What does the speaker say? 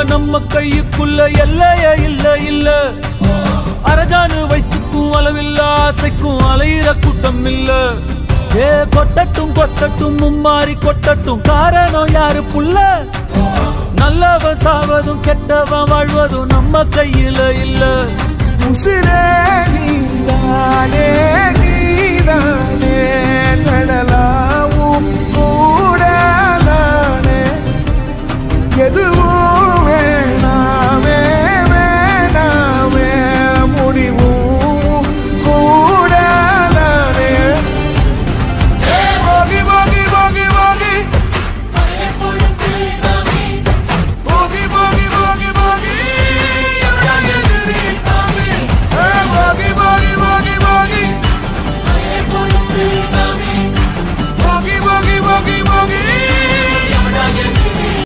நம்ம கையுக்குள்ள எல்லையே இல்ல இல்ல. அரஜானு வைத்துக்கும் அளவில்ல ஆசைக்கும் அலையிற கூட்டம் இல்ல. ஏ கொட்டட்டும் கொட்டட்டும் மும்மாறி கொட்டட்டும், காரணம் யாரு புள்ள? நல்லவன் சாவதும் கெட்டவன் வாழ்வதும் நம்ம கையில இல்ல. உசிரே நீதானே நீதானே நடலாவும் கூட நானே எதுவும்